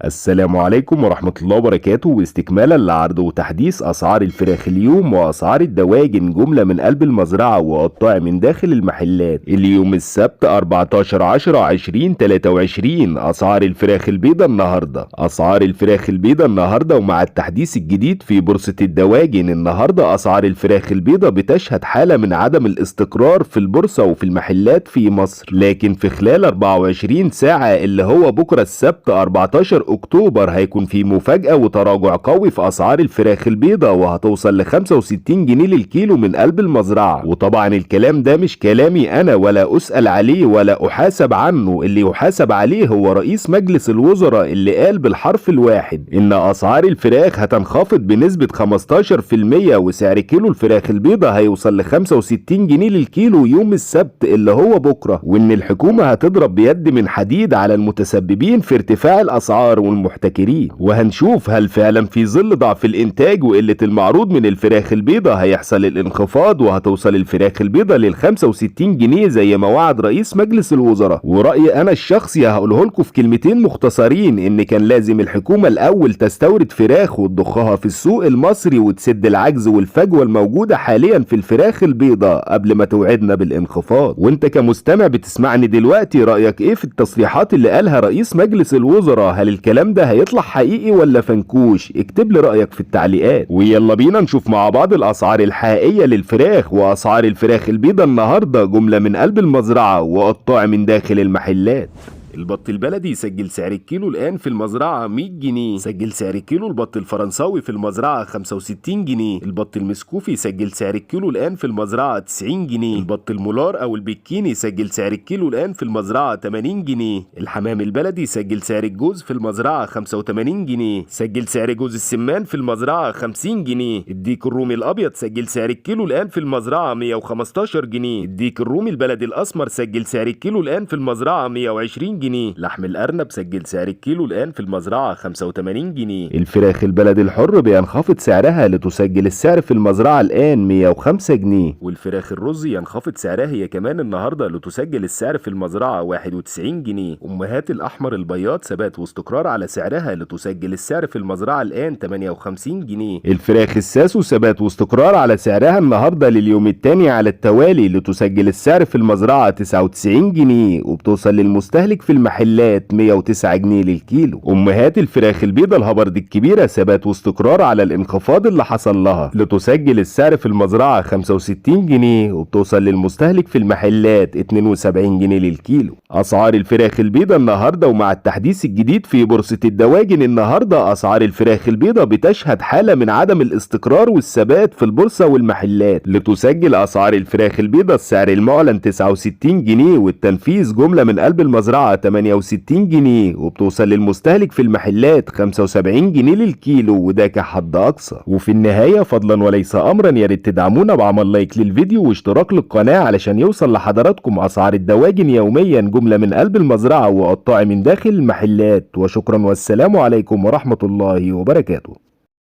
السلام عليكم ورحمة الله وبركاته. واستكمالا لعرض وتحديث أسعار الفراخ اليوم وأسعار الدواجن جملة من قلب المزرعة وقطاع من داخل المحلات اليوم السبت 14/10/2023. أسعار الفراخ البيضاء النهاردة. أسعار الفراخ البيضاء النهاردة ومع التحديث الجديد في بورصة الدواجن النهاردة أسعار الفراخ البيضاء بتشهد حالة من عدم الاستقرار في البورصة وفي المحلات في مصر، لكن في خلال 24 ساعة اللي هو بكرة السبت 14 اكتوبر هيكون في مفاجأة وتراجع قوي في اسعار الفراخ البيضاء وهتوصل ل 65 جنيه للكيلو من قلب المزرعة. وطبعا الكلام ده مش كلامي انا ولا اسأل عليه ولا احاسب عنه، اللي يحاسب عليه هو رئيس مجلس الوزراء اللي قال بالحرف الواحد ان اسعار الفراخ هتنخفض بنسبة 15% وسعر كيلو الفراخ البيضاء هيوصل ل 65 جنيه للكيلو يوم السبت اللي هو بكرة، وان الحكومة هتضرب بيد من حديد على المتسببين في ارتفاع الاسعار والمحتكرين. وهنشوف هل فعلا في ظل ضعف الانتاج وقلة المعروض من الفراخ البيضاء هيحصل الانخفاض وهتوصل الفراخ البيضاء لل 65 جنيه زي ما وعد رئيس مجلس الوزراء. ورأيي انا الشخصي هقوله لكم في كلمتين مختصرين، ان كان لازم الحكومة الاول تستورد فراخ وتضخها في السوق المصري وتسد العجز والفجوة الموجودة حاليا في الفراخ البيضاء قبل ما توعدنا بالانخفاض. وانت كمستمع بتسمعني دلوقتي رأيك ايه في التصريحات اللي قالها رئيس مجلس الوزراء؟ هل الكلام ده هيطلع حقيقي ولا فنكوش؟ اكتب لي رأيك في التعليقات. ويلا بينا نشوف مع بعض الاسعار الحقيقية للفراخ واسعار الفراخ البيضاء النهاردة جملة من قلب المزرعة وقطاع من داخل المحلات. البط البلدي سجل سعر الكيلو الآن في المزرعة 100 جنيه. سجل سعر الكيلو البط الفرنساوي في المزرعة 65 جنيه. البط المسكوفي سجل سعر الكيلو الآن في المزرعة 90 جنيه. البط المولار أو البكيني سجل سعر الكيلو الآن في المزرعة 80 جنيه. الحمام البلدي سجل سعر الجوز في المزرعة 85 جنيه. سجل سعر جوز السمان في المزرعة 50 جنيه. الديك الرومي الأبيض سجل سعر الكيلو الآن في المزرعة 115 جنيه. الديك الرومي البلدي الأسمر سجل سعر الكيلو الآن في المزرعة 120 جنيه. لحم الأرنب سجل سعر الكيلو الآن في المزرعة 85 جنيه. الفراخ البلدي الحر بينخفض سعرها لتسجل السعر في المزرعة الآن 105 جنيه. والفراخ الرز ينخفض سعرها هي كمان النهاردة لتسجل السعر في المزرعة 91 جنيه. أمهات الأحمر البياض ثبات واستقرار على سعرها لتسجل السعر في المزرعة الآن 58 جنيه. الفراخ الساسو ثبات واستقرار على سعرها النهاردة لليوم الثاني على التوالي لتسجل السعر في المزرعة 99 جنيه وبتوصل للمستهلك في المحلات 109 جنيه للكيلو. امهات الفراخ البيضاء الهبرد الكبيرة ثبات واستقرار على الانخفاض اللي حصل لها لتسجل السعر في المزرعة 65 جنيه وبتوصل للمستهلك في المحلات 72 جنيه للكيلو. اسعار الفراخ البيضاء النهاردة ومع التحديث الجديد في بورصة الدواجن النهاردة اسعار الفراخ البيضاء بتشهد حالة من عدم الاستقرار والثبات في البورصة والمحلات لتسجل اسعار الفراخ البيضاء السعر المعلن 69 جنيه والتنفيذ جملة من قلب المزرعة 68 جنيه وبتوصل للمستهلك في المحلات 75 جنيه للكيلو وده كحد اقصى. وفي النهاية فضلا وليس امرا يا ريت تدعمونا بعمل لايك للفيديو واشتراك للقناة علشان يوصل لحضراتكم اسعار الدواجن يوميا جملة من قلب المزرعة وقطاع من داخل المحلات. وشكرا والسلام عليكم ورحمة الله وبركاته.